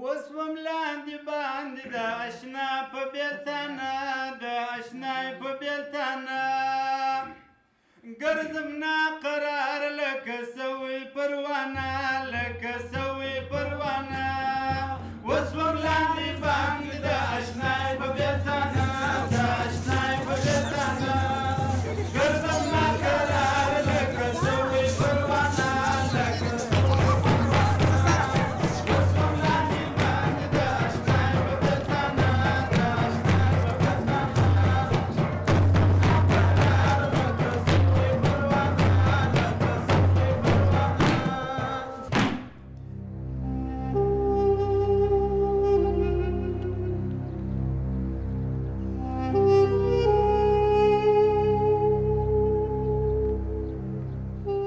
وسوم لاندې باندې د اشنا په بیلتانه د اشنای په بیلتانه ګرځم ناقرار لکه سوی پروانه لکه سوی پروانه وسوم لاندې باندې د اشنای په بیلتانه د اشنای په بیلتانه ګرځم ناقرار لکه سوی پروانه لکه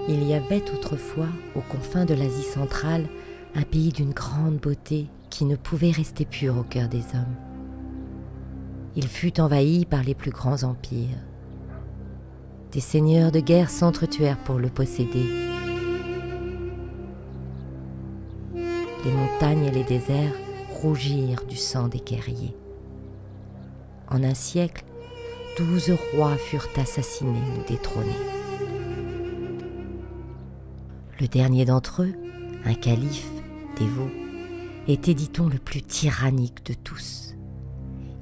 Il y avait autrefois, aux confins de l'Asie centrale, un pays d'une grande beauté qui ne pouvait rester pur au cœur des hommes. Il fut envahi par les plus grands empires. Des seigneurs de guerre s'entretuèrent pour le posséder. Les montagnes et les déserts rougirent du sang des guerriers. En un siècle, 12 rois furent assassinés ou détrônés. Le dernier d'entre eux, un calife dévot, était, dit-on, le plus tyrannique de tous.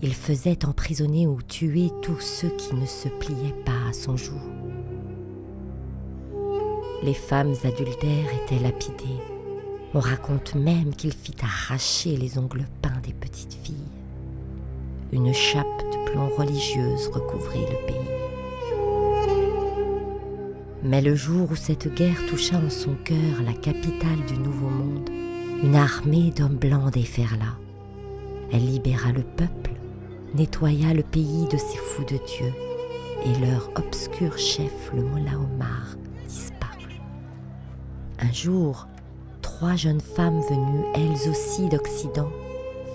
Il faisait emprisonner ou tuer tous ceux qui ne se pliaient pas à son joug. Les femmes adultères étaient lapidées. On raconte même qu'il fit arracher les ongles peints des petites filles. Une chape de plomb religieuse recouvrait le pays. Mais le jour où cette guerre toucha en son cœur la capitale du Nouveau Monde, une armée d'hommes blancs déferla. Elle libéra le peuple, nettoya le pays de ces fous de Dieu, et leur obscur chef, le Mollah Omar, disparut. Un jour, 3 jeunes femmes venues, elles aussi d'Occident,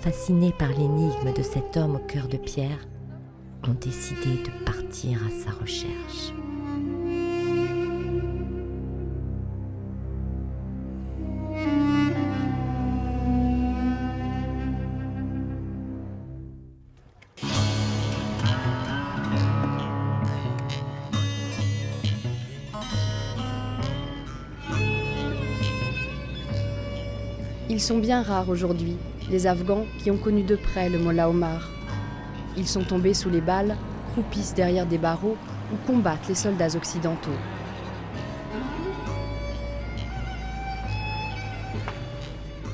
fascinées par l'énigme de cet homme au cœur de pierre, ont décidé de partir à sa recherche. Ils sont bien rares aujourd'hui, les Afghans qui ont connu de près le Mollah Omar. Ils sont tombés sous les balles, croupissent derrière des barreaux ou combattent les soldats occidentaux.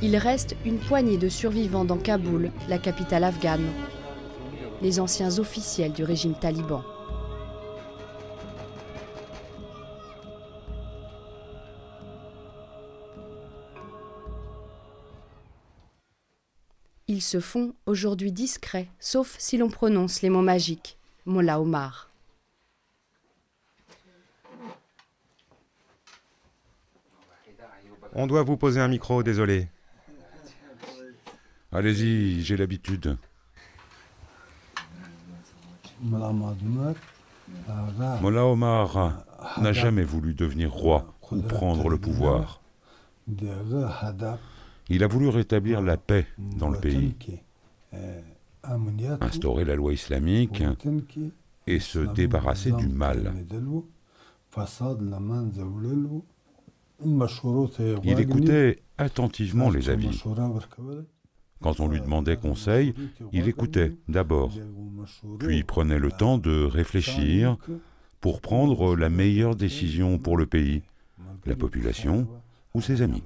Il reste une poignée de survivants dans Kaboul, la capitale afghane, les anciens officiels du régime taliban. Ils se font aujourd'hui discrets, sauf si l'on prononce les mots magiques, Mollah Omar. On doit vous poser un micro, désolé. Allez-y, j'ai l'habitude. Mollah Omar n'a jamais voulu devenir roi ou prendre le pouvoir. Il a voulu rétablir la paix dans le pays, instaurer la loi islamique et se débarrasser du mal. Il écoutait attentivement les avis. Quand on lui demandait conseil, il écoutait d'abord, puis prenait le temps de réfléchir pour prendre la meilleure décision pour le pays, la population ou ses amis.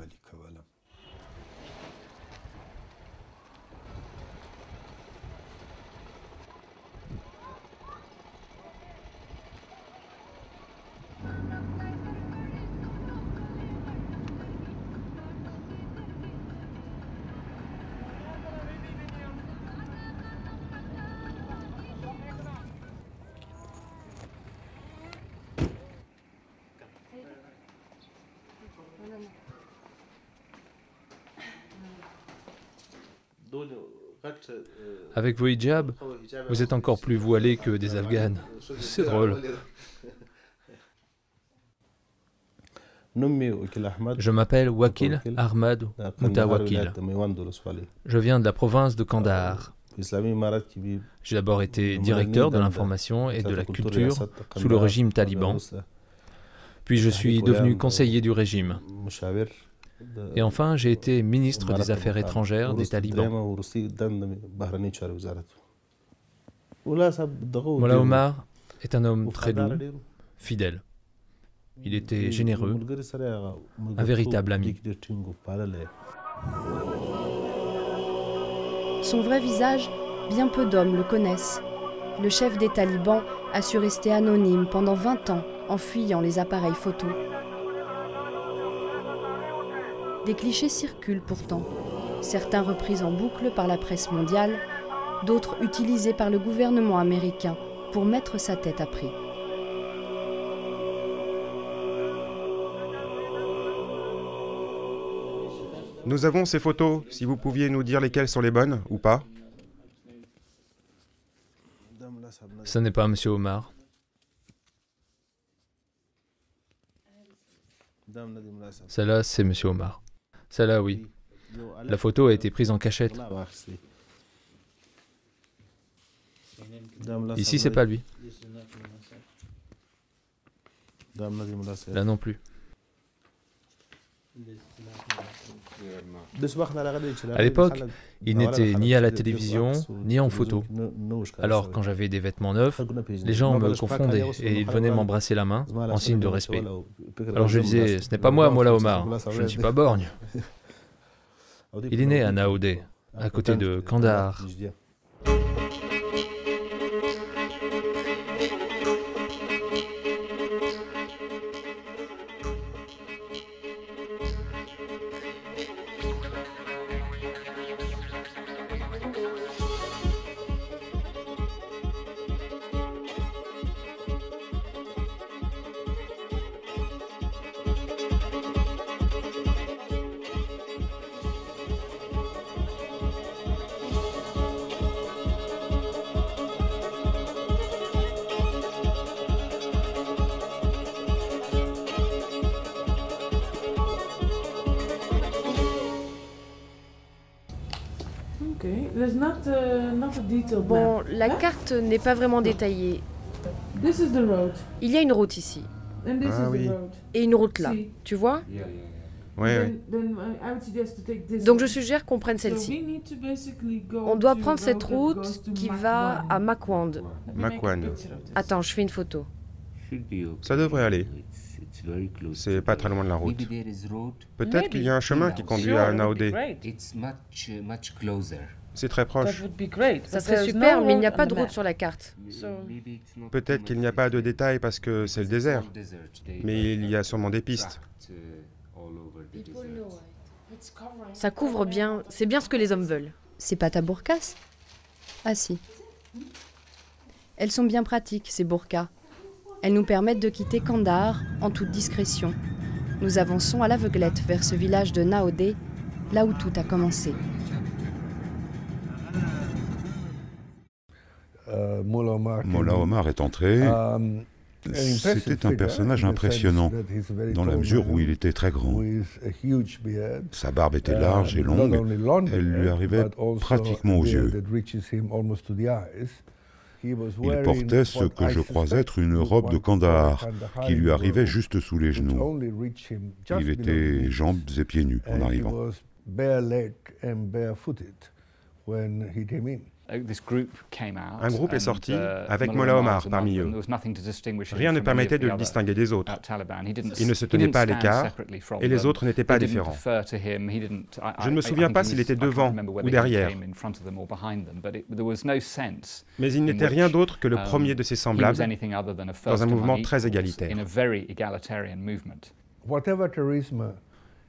Avec vos hijabs, vous êtes encore plus voilés que des Afghanes. C'est drôle. Je m'appelle Wakil Ahmad Mutawakil. Je viens de la province de Kandahar. J'ai d'abord été directeur de l'information et de la culture sous le régime taliban. Puis je suis devenu conseiller du régime. Et enfin, j'ai été ministre des Affaires étrangères des talibans. Mollah Omar est un homme très doux, fidèle. Il était généreux, un véritable ami. Son vrai visage, bien peu d'hommes le connaissent. Le chef des talibans a su rester anonyme pendant 20 ans en fuyant les appareils photo. Des clichés circulent pourtant, certains repris en boucle par la presse mondiale, d'autres utilisés par le gouvernement américain pour mettre sa tête à prix. Nous avons ces photos, si vous pouviez nous dire lesquelles sont les bonnes ou pas. Ce n'est pas M. Omar. Celle-là, c'est M. Omar. Celle-là, oui. La photo a été prise en cachette. Ici, c'est pas lui. Là non plus. À l'époque, il n'était ni à la télévision, ni en photo. Alors, quand j'avais des vêtements neufs, les gens me confondaient et ils venaient m'embrasser la main en signe de respect. Alors je disais, ce n'est pas moi, Mollah Omar, je ne suis pas borgne. Il est né à Naoudé, à côté de Kandahar. Bon, la carte n'est pas vraiment détaillée. Il y a une route ici. Ah oui. Et une route là. Tu vois? Oui, oui. Donc je suggère qu'on prenne celle-ci. On doit prendre cette route qui va à Makwand. Makwan. Attends, je fais une photo. Ça devrait aller. C'est pas très loin de la route. Peut-être qu'il y a un chemin qui conduit à Naoudé. C'est très proche. Ça serait super, mais il n'y a pas de route sur la carte. Peut-être qu'il n'y a pas de détails parce que c'est le désert. Mais il y a sûrement des pistes. Ça couvre bien, c'est bien ce que les hommes veulent. C'est pas ta burkas? Ah si. Elles sont bien pratiques, ces burkas. Elles nous permettent de quitter Kandahar en toute discrétion. Nous avançons à l'aveuglette vers ce village de Naoudé, là où tout a commencé. Mollah Omar est entré. C'était un personnage impressionnant, dans la mesure où il était très grand. Sa barbe était large et longue, elle lui arrivait pratiquement aux yeux. Il portait ce que je crois être une robe de Kandahar, qui lui arrivait juste sous les genoux. Il était jambes et pieds nus en arrivant. Un groupe est sorti avec Mollah Omar parmi eux. Rien ne permettait de le distinguer des autres. Il ne se tenait pas à l'écart et les autres n'étaient pas différents. Je ne me souviens pas s'il était devant ou derrière. Mais il n'était rien d'autre que le premier de ses semblables dans un mouvement très égalitaire.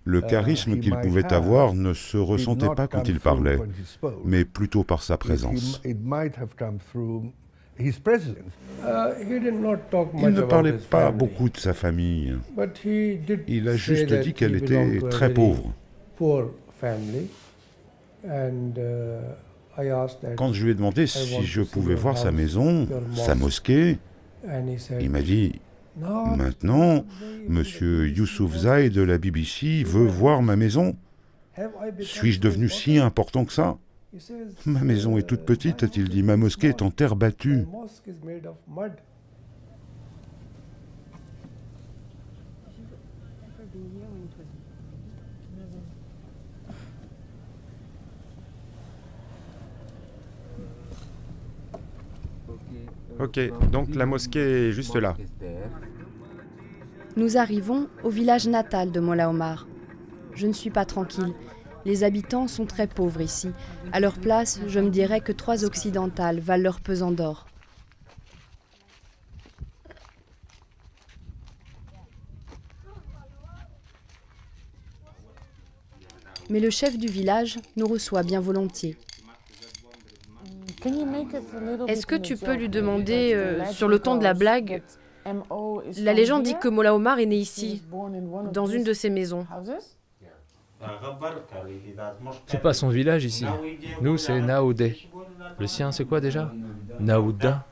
Le charisme qu'il pouvait avoir ne se ressentait pas quand il parlait, mais plutôt par sa présence. Il ne parlait pas beaucoup de sa famille. Il a juste dit qu'elle était très pauvre. Quand je lui ai demandé si je pouvais voir sa maison, sa mosquée, il m'a dit Maintenant, M. Youssoufzai de la BBC veut voir ma maison. Suis-je devenu si important que ça? Ma maison est toute petite, a-t-il dit. Ma mosquée est en terre battue. Ok, donc la mosquée est juste là. Nous arrivons au village natal de Molla Omar. Je ne suis pas tranquille. Les habitants sont très pauvres ici. À leur place, je me dirais que 3 occidentales valent leur pesant d'or. Mais le chef du village nous reçoit bien volontiers. Est-ce que tu peux lui demander, sur le ton de la blague, la légende dit que Molla Omar est né ici, dans une de ces maisons. C'est pas son village ici. Nous, c'est Naoudé. Le sien, c'est quoi déjà? Naouda.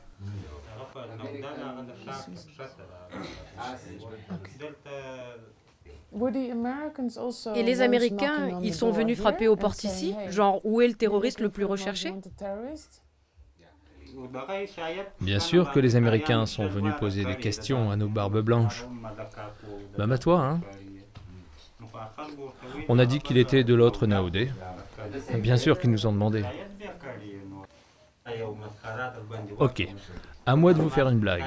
Et les Américains, ils sont venus frapper aux portes ici? Genre, où est le terroriste le plus recherché? Bien sûr que les Américains sont venus poser des questions à nos barbes blanches. Même à toi, hein? On a dit qu'il était de l'autre Naoudé. Bien sûr qu'ils nous ont demandé. Ok, à moi de vous faire une blague.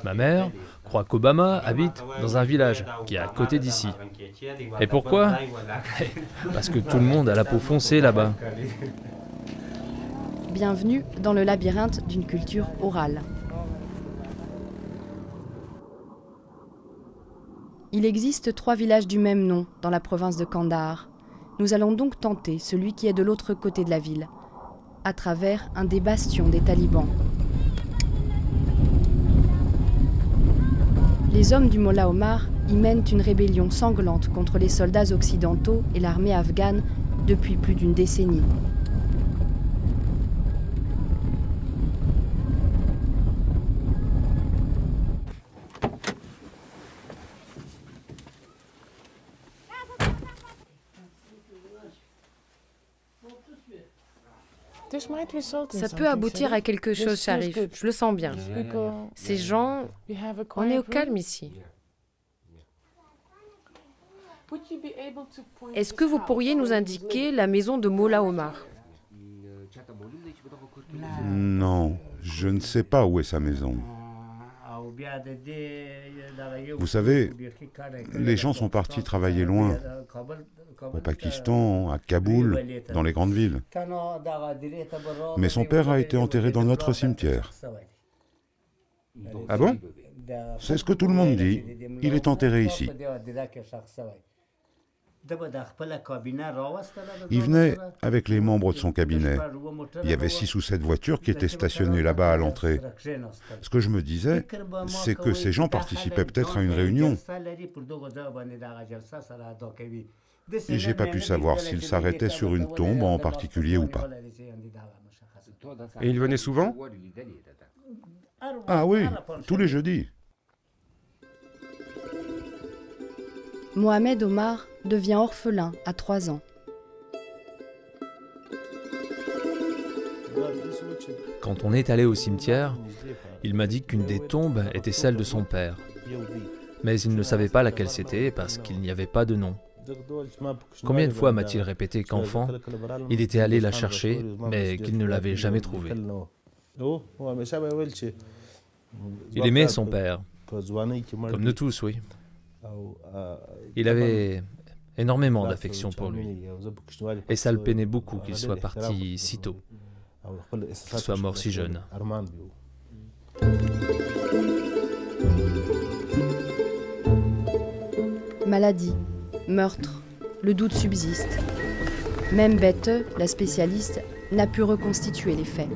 Ma mère croit qu'Obama habite dans un village qui est à côté d'ici. Et pourquoi? Parce que tout le monde a la peau foncée là-bas. Bienvenue dans le labyrinthe d'une culture orale. Il existe 3 villages du même nom dans la province de Kandahar. Nous allons donc tenter celui qui est de l'autre côté de la ville, à travers un des bastions des talibans. Les hommes du Molla Omar y mènent une rébellion sanglante contre les soldats occidentaux et l'armée afghane depuis plus d'une décennie. Ça peut aboutir à quelque chose, Sharif. Je le sens bien. Ces gens, on est au calme ici. Est-ce que vous pourriez nous indiquer la maison de Molla Omar? Non, je ne sais pas où est sa maison. Vous savez, les gens sont partis travailler loin. Au Pakistan, à Kaboul, dans les grandes villes. Mais son père a été enterré dans notre cimetière. Ah bon? C'est ce que tout le monde dit. Il est enterré ici. Il venait avec les membres de son cabinet. Il y avait 6 ou 7 voitures qui étaient stationnées là-bas à l'entrée. Ce que je me disais, c'est que ces gens participaient peut-être à une réunion. Et j'ai pas pu savoir s'ils s'arrêtaient sur une tombe en particulier ou pas. Et il venait souvent? Ah oui, tous les jeudis. Mohamed Omar devient orphelin à 3 ans. Quand on est allé au cimetière, il m'a dit qu'une des tombes était celle de son père. Mais il ne savait pas laquelle c'était parce qu'il n'y avait pas de nom. Combien de fois m'a-t-il répété qu'enfant, il était allé la chercher, mais qu'il ne l'avait jamais trouvée. Il aimait son père, comme nous tous, oui. Il avait énormément d'affection pour lui, et ça le peinait beaucoup qu'il soit parti si tôt, qu'il soit mort si jeune. Maladie, meurtre, le doute subsiste. Même Bette, la spécialiste, n'a pu reconstituer les faits.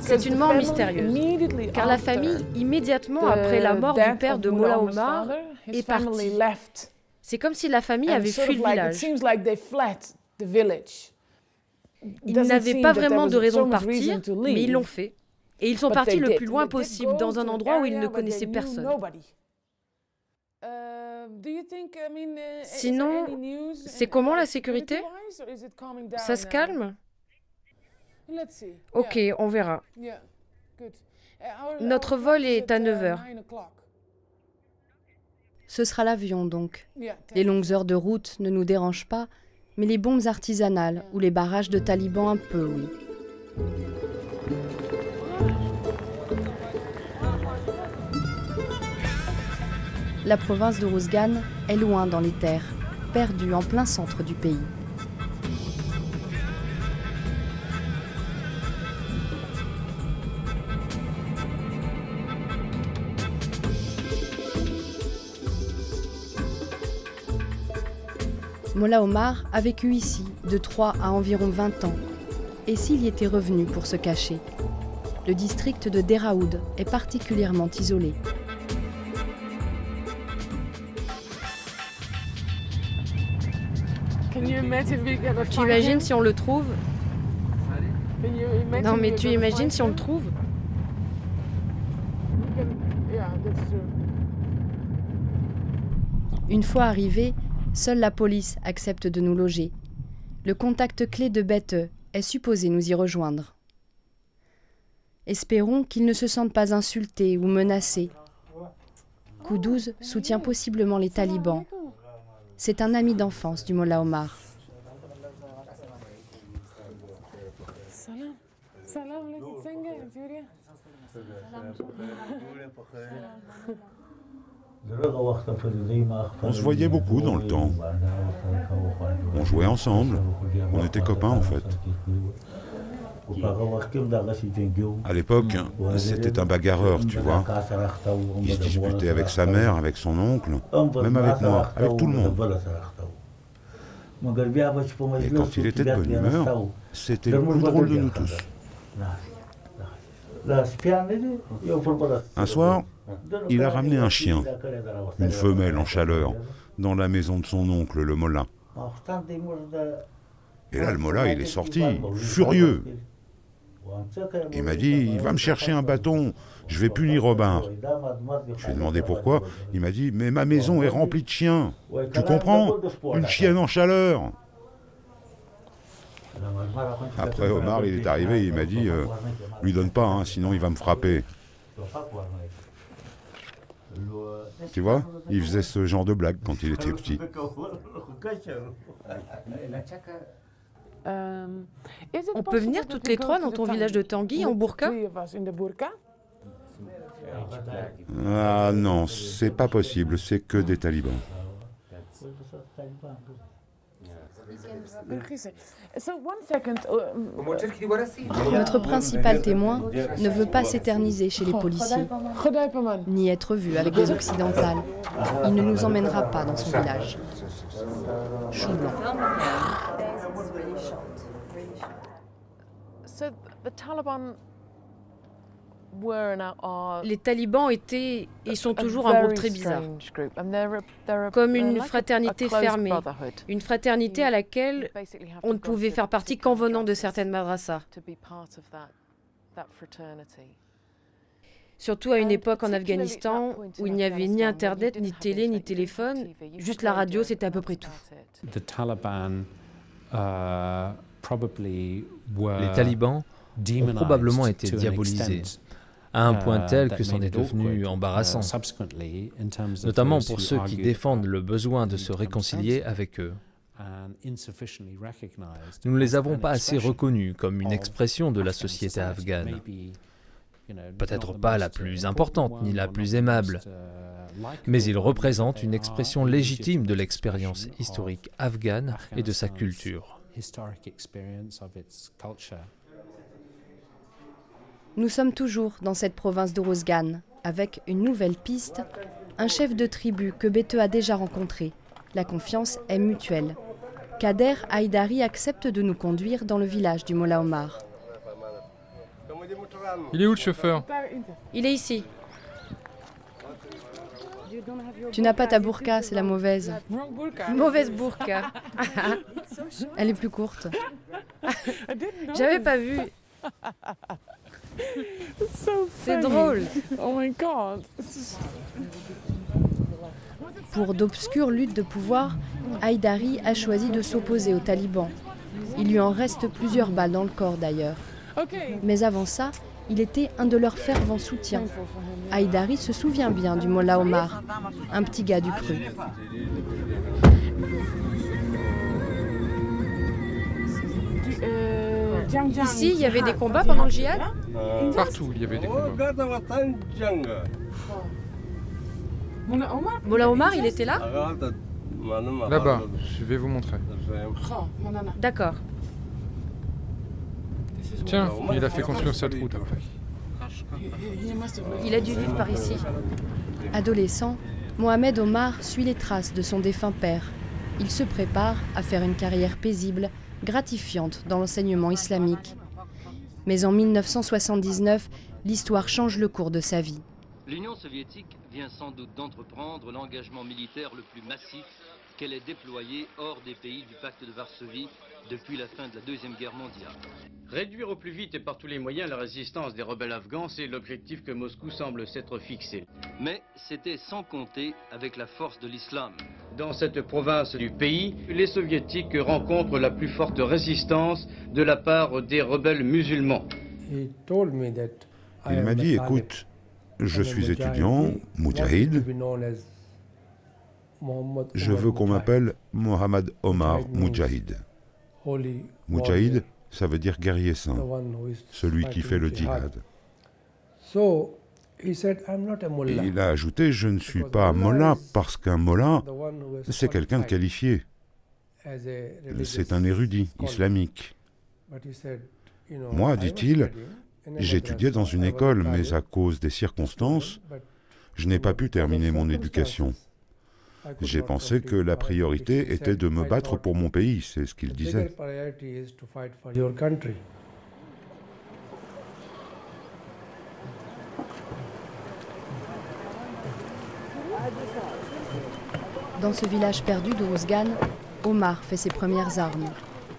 C'est une mort mystérieuse, car la famille, immédiatement après la mort du père de Molla Omar, est partie. C'est comme si la famille avait fui le village. Ils n'avaient pas vraiment de raison de partir, mais ils l'ont fait. Et ils sont partis le plus loin possible, dans un endroit où ils ne connaissaient personne. Sinon, c'est comment la sécurité? Ça se calme? Ok, on verra. Notre vol est à 9 h. Ce sera l'avion donc. Les longues heures de route ne nous dérangent pas, mais les bombes artisanales ou les barrages de talibans un peu, oui. La province de Uruzgan est loin dans les terres, perdue en plein centre du pays. Molla Omar a vécu ici de 3 à environ 20 ans. Et s'il y était revenu pour se cacher? Le district de Deraoud est particulièrement isolé. Tu imagines si on le trouve? Non, mais tu imagines si on le trouve? Une fois arrivés, seule la police accepte de nous loger. Le contact clé de Bette est supposé nous y rejoindre. Espérons qu'ils ne se sentent pas insultés ou menacés. Koudouz soutient possiblement les talibans. C'est un ami d'enfance du Molla Omar. On se voyait beaucoup dans le temps. On jouait ensemble. On était copains en fait. À l'époque, c'était un bagarreur, tu vois. Il se disputait avec sa mère, avec son oncle, même avec moi, avec tout le monde. Et quand il était de bonne humeur, c'était le plus drôle de nous tous. Un soir, il a ramené un chien, une femelle en chaleur, dans la maison de son oncle, le Mollah. Et là, le Mollah, il est sorti, furieux. Il m'a dit, il va me chercher un bâton, je vais punir Omar. Je lui ai demandé pourquoi. Il m'a dit, mais ma maison est remplie de chiens. Tu comprends? Une chienne en chaleur. Après, Omar, il est arrivé, il m'a dit, lui donne pas, hein, sinon il va me frapper. Tu vois, il faisait ce genre de blague quand il était petit. On peut venir toutes les trois dans ton village de Tanguy en burqa? Ah non, c'est pas possible, c'est que des talibans. Notre principal témoin ne veut pas s'éterniser chez les policiers, ni être vu avec les occidentales. Il ne nous emmènera pas dans son village. Chou blanc. Les talibans étaient et sont toujours un groupe très bizarre, comme une fraternité fermée, une fraternité à laquelle on ne pouvait faire partie qu'en venant de certaines madrasas. Surtout à une époque en Afghanistan où il n'y avait ni internet, ni télé, ni téléphone, juste la radio, c'était à peu près tout. Les talibans ont probablement été diabolisés, à un point tel que c'en est devenu embarrassant, notamment pour ceux qui défendent le besoin de se réconcilier avec eux. Nous ne les avons pas assez reconnus comme une expression de la société afghane. Peut-être pas la plus importante ni la plus aimable, mais ils représentent une expression légitime de l'expérience historique afghane et de sa culture. Nous sommes toujours dans cette province d'Uruzgan, avec une nouvelle piste, un chef de tribu que Bette a déjà rencontré. La confiance est mutuelle. Kader Haïdari accepte de nous conduire dans le village du Molla Omar. Il est où le chauffeur? Il est ici. Tu n'as pas ta burqa, c'est la mauvaise. Mauvaise burqa. Elle est plus courte. J'avais pas vu. C'est drôle. Oh my God. Pour d'obscures luttes de pouvoir, Haïdari a choisi de s'opposer aux talibans. Il lui en reste plusieurs balles dans le corps d'ailleurs. Mais avant ça, il était un de leurs fervents soutiens. Haïdari se souvient bien du Mollah Omar, un petit gars du cru. Ici, il y avait des combats pendant le djihad? Partout, il y avait des combats. Mollah Omar, il était là? Là-bas, je vais vous montrer. D'accord. Tiens, il a fait construire cette route après. Il a dû vivre par ici. Adolescent, Mohamed Omar suit les traces de son défunt père. Il se prépare à faire une carrière paisible, gratifiante dans l'enseignement islamique. Mais en 1979, l'histoire change le cours de sa vie. L'Union soviétique vient sans doute d'entreprendre l'engagement militaire le plus massif qu'elle ait déployé hors des pays du pacte de Varsovie depuis la fin de la Deuxième Guerre mondiale. Réduire au plus vite et par tous les moyens la résistance des rebelles afghans, c'est l'objectif que Moscou semble s'être fixé. Mais c'était sans compter avec la force de l'islam. Dans cette province du pays, les soviétiques rencontrent la plus forte résistance de la part des rebelles musulmans. Il m'a dit, écoute, je suis étudiant, Moudjahid. Je veux qu'on m'appelle Mohamed Omar Moudjahid. Moudjahid, ça veut dire guerrier saint, celui qui fait le djihad. Et il a ajouté, je ne suis pas mollah parce qu'un mollah, c'est quelqu'un de qualifié. C'est un érudit islamique. Moi, dit-il, j'étudiais dans une école, mais à cause des circonstances, je n'ai pas pu terminer mon éducation. J'ai pensé que la priorité était de me battre pour mon pays, c'est ce qu'il disait. Dans ce village perdu de Ouzgan, Omar fait ses premières armes.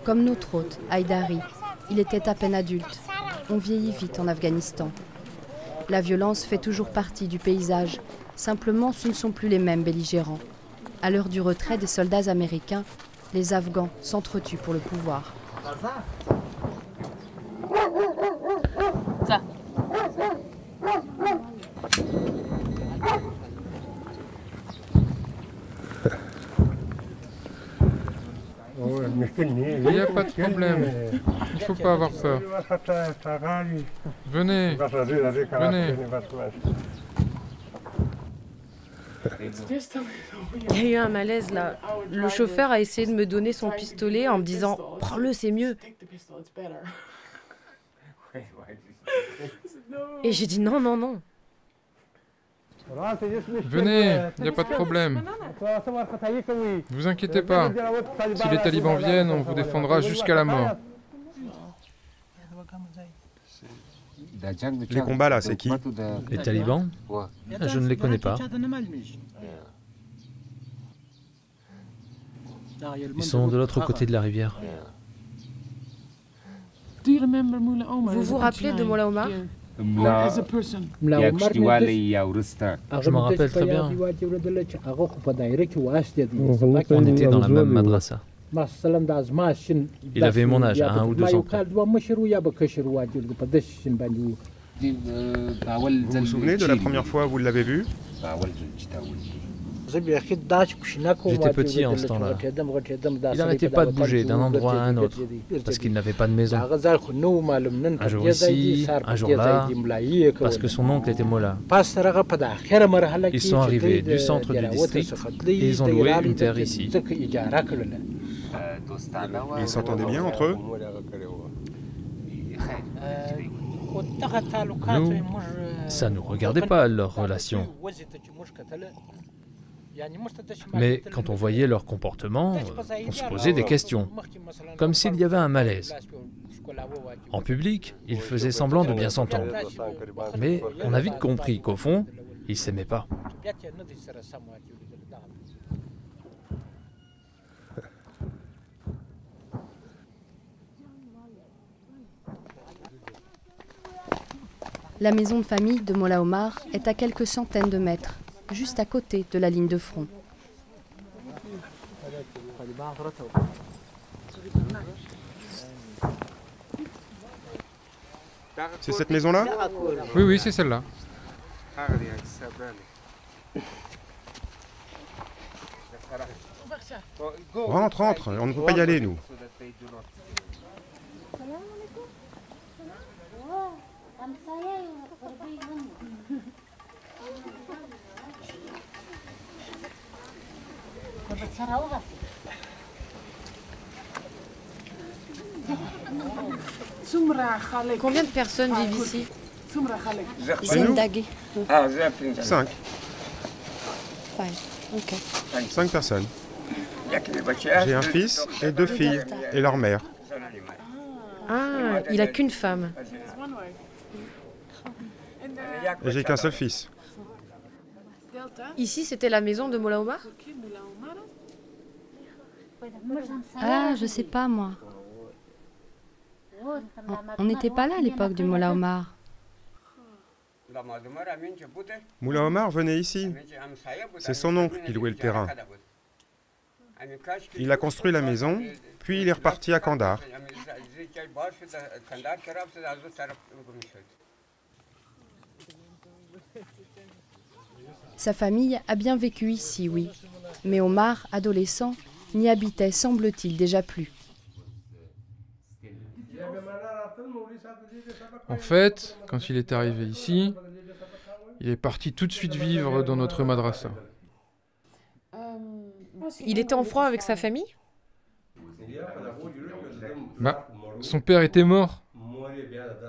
Comme notre hôte, Haïdari, il était à peine adulte. On vieillit vite en Afghanistan. La violence fait toujours partie du paysage. Simplement, ce ne sont plus les mêmes belligérants. À l'heure du retrait des soldats américains, les Afghans s'entretuent pour le pouvoir. Ça. Il n'y a pas de problème. Il ne faut pas avoir peur. Venez. Venez. Il y a eu un malaise là. Le chauffeur a essayé de me donner son pistolet en me disant « Prends-le, c'est mieux ». Et j'ai dit non, non, non. Venez, il n'y a pas de problème. Ne vous inquiétez pas. Si les talibans viennent, on vous défendra jusqu'à la mort. Les combats là, c'est qui? Les talibans? Je ne les connais pas. Ils sont de l'autre côté de la rivière. Vous vous rappelez de Mollah Omar? Je m'en rappelle très bien. On était dans la même madrasa. Il avait mon âge, 1 ou 2 ans près. Vous vous souvenez de la première fois où vous l'avez vu? J'étais petit en ce temps-là. Il n'arrêtait pas de bouger d'un endroit à un autre, parce qu'il n'avait pas de maison. Un jour ici, un jour là, parce que son oncle était mollah. Ils sont arrivés du centre du district et ils ont loué une terre ici. Ils s'entendaient bien entre eux? Nous, ça ne nous regardait pas, leur relation. Mais quand on voyait leur comportement, on se posait des questions, comme s'il y avait un malaise. En public, ils faisaient semblant de bien s'entendre. Mais on a vite compris qu'au fond, ils ne s'aimaient pas. La maison de famille de Molla Omar est à quelques centaines de mètres, juste à côté de la ligne de front. C'est cette maison-là? Oui, oui, c'est celle-là. Rentre, rentre, on ne peut pas y aller, nous. Combien de personnes vivent ici? Zindagi. 5. Ok. 5 personnes. J'ai un fils et 2 filles, et leur mère. Ah, il a qu'une femme. Et j'ai qu'un seul fils. Ici, c'était la maison de Molla Omar? Ah, je sais pas, moi. On n'était pas là à l'époque du Molla Omar. Molla Omar venait ici. C'est son oncle qui louait le terrain. Il a construit la maison, puis il est reparti à Kandahar. Sa famille a bien vécu ici, oui. Mais Omar, adolescent, n'y habitait, semble-t-il, déjà plus. En fait, quand il est arrivé ici, il est parti tout de suite vivre dans notre madrasa. Il était en froid avec sa famille? Bah, son père était mort.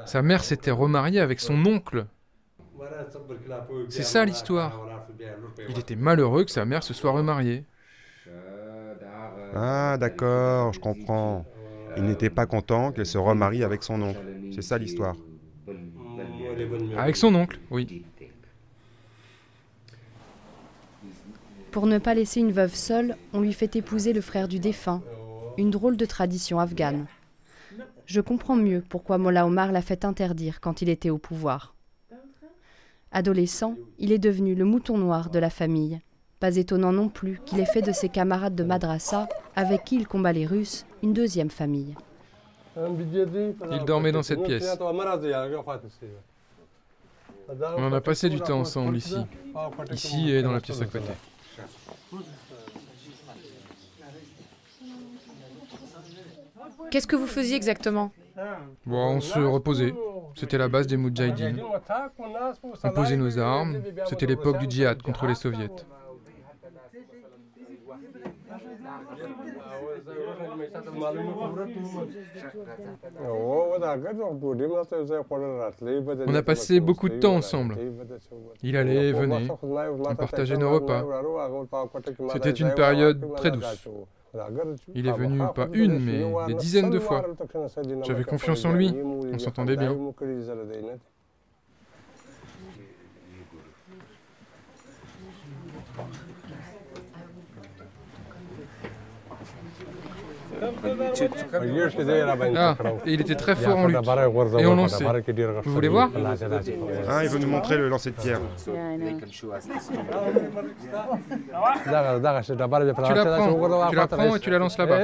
Sa mère s'était remariée avec son oncle. C'est ça l'histoire. Il était malheureux que sa mère se soit remariée. Ah, d'accord, je comprends. Il n'était pas content qu'elle se remarie avec son oncle. C'est ça l'histoire. Avec son oncle, oui. Pour ne pas laisser une veuve seule, on lui fait épouser le frère du défunt. Une drôle de tradition afghane. Je comprends mieux pourquoi Molla Omar l'a fait interdire quand il était au pouvoir. Adolescent, il est devenu le mouton noir de la famille. Pas étonnant non plus qu'il ait fait de ses camarades de madrasa, avec qui il combat les Russes, une deuxième famille. Il dormait dans cette pièce. On en a passé du temps ensemble ici. Ici et dans la pièce à côté. Qu'est-ce que vous faisiez exactement? Bon, on se reposait. C'était la base des Moudjahidines. On posait nos armes. C'était l'époque du djihad contre les soviets. On a passé beaucoup de temps ensemble. Il allait et venait. On partageait nos repas. C'était une période très douce. Il est venu pas une, mais des dizaines de fois. J'avais confiance en lui. On s'entendait bien. Ah, et il était très fort en lutte. Et on lançait. Vous voulez voir? Ah, il veut nous montrer le lancer de pierre. Tu la prends et tu la lances là-bas.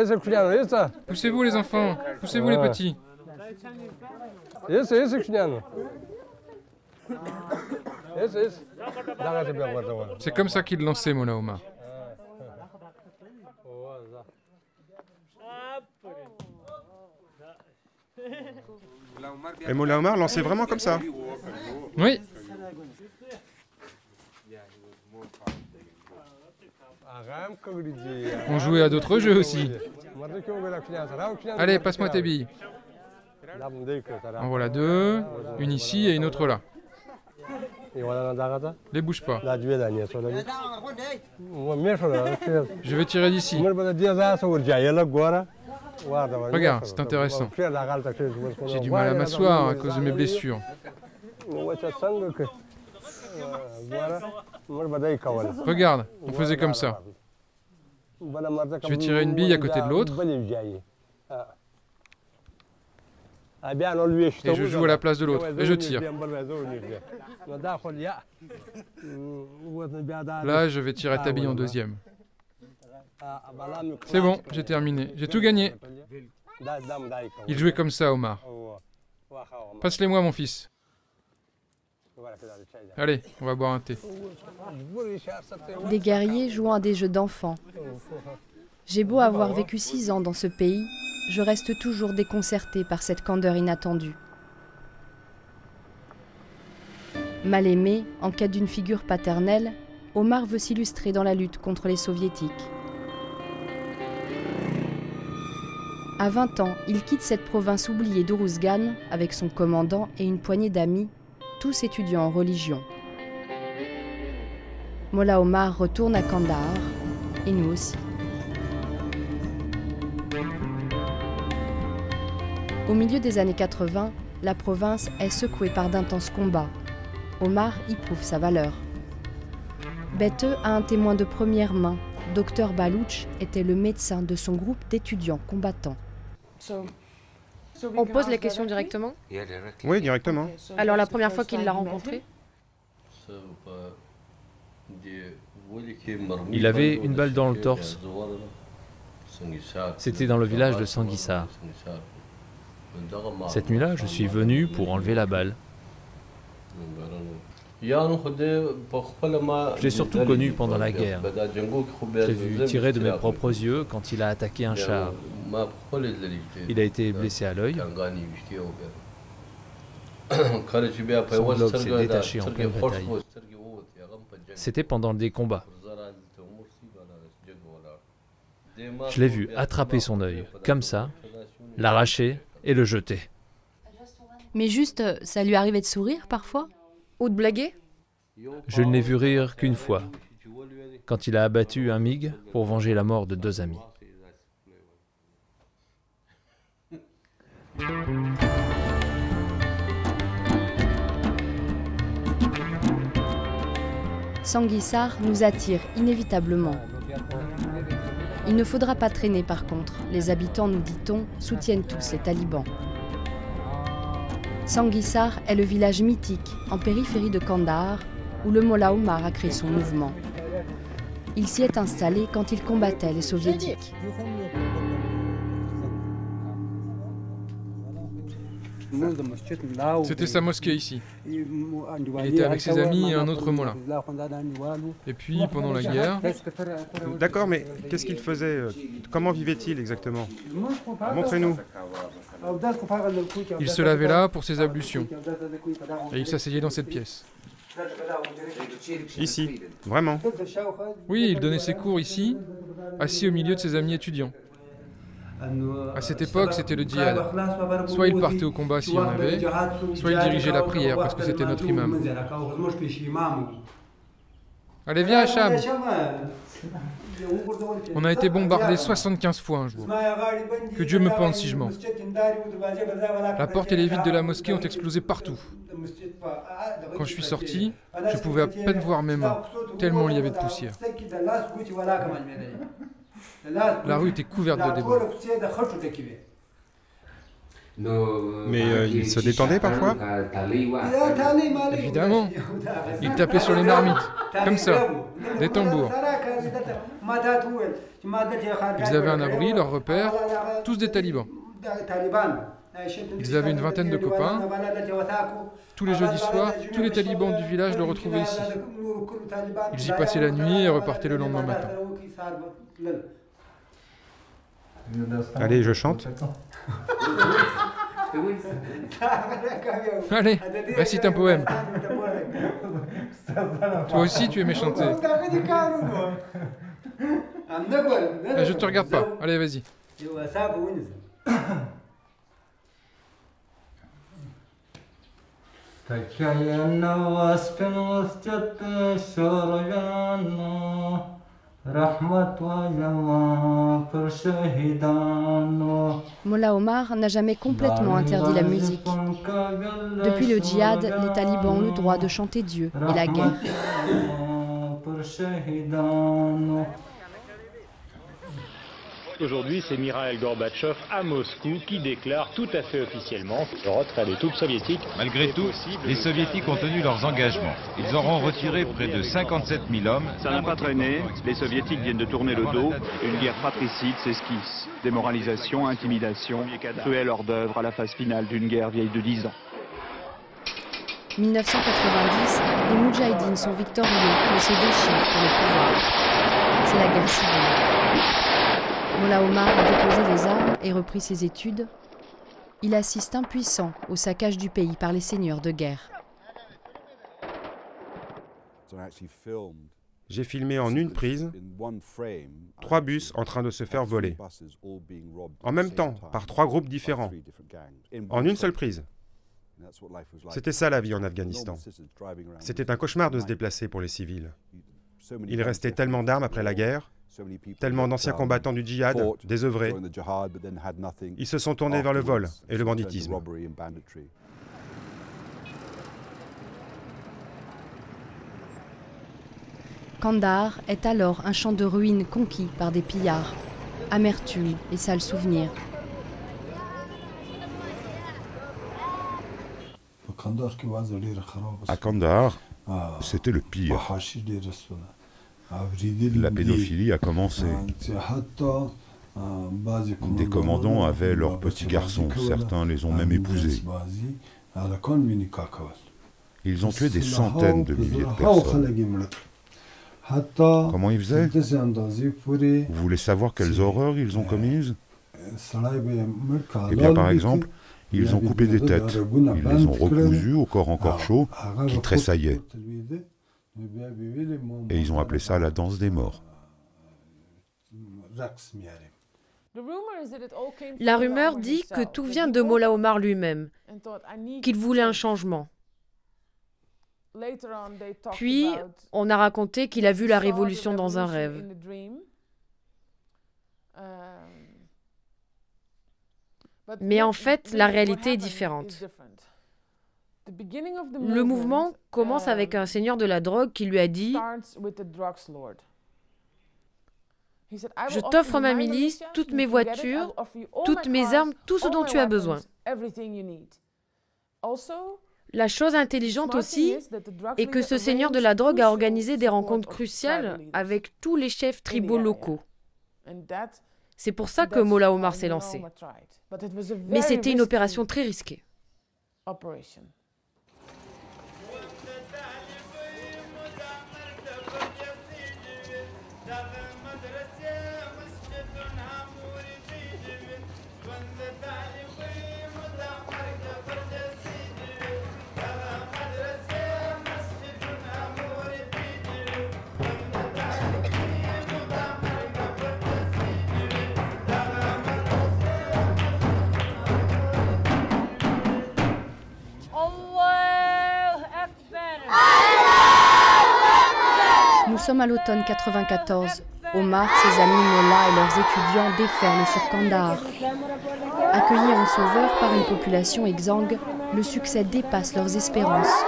Poussez-vous les enfants, poussez-vous les petits. C'est comme ça qu'il lançait, Molla Omar. Et Molla Omar lançait vraiment comme ça? Oui. On jouait à d'autres jeux aussi. Allez, passe-moi tes billes. En voilà deux, une ici et une autre là. Les bouge pas. Je vais tirer d'ici. Regarde, c'est intéressant. J'ai du mal à m'asseoir à cause de mes blessures. Regarde, on faisait comme ça. Je vais tirer une bille à côté de l'autre. Et je joue à la place de l'autre, et je tire. Là, je vais tirer ta bille en deuxième. C'est bon, j'ai terminé. J'ai tout gagné. Il jouait comme ça, Omar. Passe-les-moi, mon fils. Allez, on va boire un thé. Des guerriers jouant à des jeux d'enfants. J'ai beau avoir vécu 6 ans dans ce pays, je reste toujours déconcertée par cette candeur inattendue. Mal aimé, en quête d'une figure paternelle, Omar veut s'illustrer dans la lutte contre les soviétiques. À 20 ans, il quitte cette province oubliée d'Uruzgan avec son commandant et une poignée d'amis, tous étudiants en religion. Mollah Omar retourne à Kandahar, et nous aussi. Au milieu des années 80, la province est secouée par d'intenses combats. Omar y prouve sa valeur. Betheux a un témoin de première main. Dr Balouch était le médecin de son groupe d'étudiants combattants. On pose les questions directement? Oui, directement. Alors la première fois qu'il l'a rencontré? Il avait une balle dans le torse. C'était dans le village de Sanguissar. Cette nuit-là, je suis venu pour enlever la balle. Je l'ai surtout connu pendant la guerre. Je l'ai vu tirer de mes propres yeux quand il a attaqué un char. Il a été blessé à l'œil. Son globe s'est détaché en pleine bataille. C'était pendant des combats. Je l'ai vu attraper son œil, comme ça, l'arracher et le jeter. Mais juste, ça lui arrivait de sourire parfois? Ou de blaguer? Je ne l'ai vu rire qu'une fois, quand il a abattu un MiG pour venger la mort de 2 amis. Sanguissar nous attire inévitablement. Il ne faudra pas traîner par contre. Les habitants, nous dit-on, soutiennent tous les talibans. Sanguissar est le village mythique, en périphérie de Kandahar, où le Mollah Omar a créé son mouvement. Il s'y est installé quand il combattait les soviétiques. C'était sa mosquée ici. Il était avec ses amis et un autre mollah. Et puis, pendant la guerre... D'accord, mais qu'est-ce qu'il faisait? Comment vivait-il exactement? Montrez-nous. Il se lavait là pour ses ablutions. Et il s'asseyait dans cette pièce. Ici, vraiment? Oui, il donnait ses cours ici, assis au milieu de ses amis étudiants. À cette époque, c'était le djihad. Soit il partait au combat s'il y en avait, soit il dirigeait la prière parce que c'était notre imam. Allez, viens, Hacham! On a été bombardés 75 fois un jour. Que Dieu me pende si je mens. La porte et les vitres de la mosquée ont explosé partout. Quand je suis sorti, je pouvais à peine voir mes mains, tellement il y avait de poussière. La rue était couverte de débris. Mais il se détendait parfois? Évidemment. Il tapait sur les marmites, comme ça, des tambours. Ils avaient un abri, leur repère, tous des talibans. Ils avaient une vingtaine de copains. Tous les jeudis soirs, tous les talibans du village le retrouvaient ici. Ils y passaient la nuit et repartaient le lendemain matin. Allez, je chante. Allez, récite un poème. Toi aussi, tu aimais chanter. Je te regarde pas. Allez, vas-y. Mollah Omar n'a jamais complètement interdit la musique. Depuis le djihad, les talibans ont le droit de chanter Dieu et la guerre. Aujourd'hui, c'est Mikhaïl Gorbatchev à Moscou qui déclare tout à fait officiellement le retrait des troupes soviétiques. Malgré tout, les soviétiques ont tenu leurs engagements. Ils auront retiré près de 57 000 hommes. Ça n'a pas traîné. Les soviétiques viennent de tourner le dos. Une guerre fratricide s'esquisse. Démoralisation, intimidation, cruel hors d'œuvre à la phase finale d'une guerre vieille de 10 ans. 1990, les Moudjahidines sont victorieux, mais se déchirent pour le pouvoir. C'est la guerre civile. Mollah Omar a déposé les armes et repris ses études. Il assiste impuissant au saccage du pays par les seigneurs de guerre. J'ai filmé en une prise 3 bus en train de se faire voler. En même temps, par 3 groupes différents. En une seule prise. C'était ça la vie en Afghanistan. C'était un cauchemar de se déplacer pour les civils. Il restait tellement d'armes après la guerre, tellement d'anciens combattants du djihad, désœuvrés. Ils se sont tournés vers le vol et le banditisme. Kandahar est alors un champ de ruines conquis par des pillards. Amertume et sales souvenirs. À Kandahar, c'était le pire. La pédophilie a commencé. Des commandants avaient leurs petits garçons, certains les ont même épousés. Ils ont tué des centaines de milliers de personnes. Comment ils faisaient? Vous voulez savoir quelles horreurs ils ont commises? Eh bien, par exemple, ils ont coupé des têtes, ils les ont recousues au corps encore chaud, qui tressaillaient. Et ils ont appelé ça la danse des morts. La rumeur dit que tout vient de Mollah Omar lui-même, qu'il voulait un changement. Puis, on a raconté qu'il a vu la révolution dans un rêve. Mais en fait, la réalité est différente. Le mouvement commence avec un seigneur de la drogue qui lui a dit « Je t'offre ma milice, toutes mes voitures, toutes mes armes, tout ce dont tu as besoin. » La chose intelligente aussi est que ce seigneur de la drogue a organisé des rencontres cruciales avec tous les chefs tribaux locaux. C'est pour ça que Mollah Omar s'est lancé. Mais c'était une opération très risquée. Nous sommes à l'automne 94. Omar, ses amis Mollah et leurs étudiants déferlent sur Kandahar. Accueillis en sauveurs par une population exsangue, le succès dépasse leurs espérances.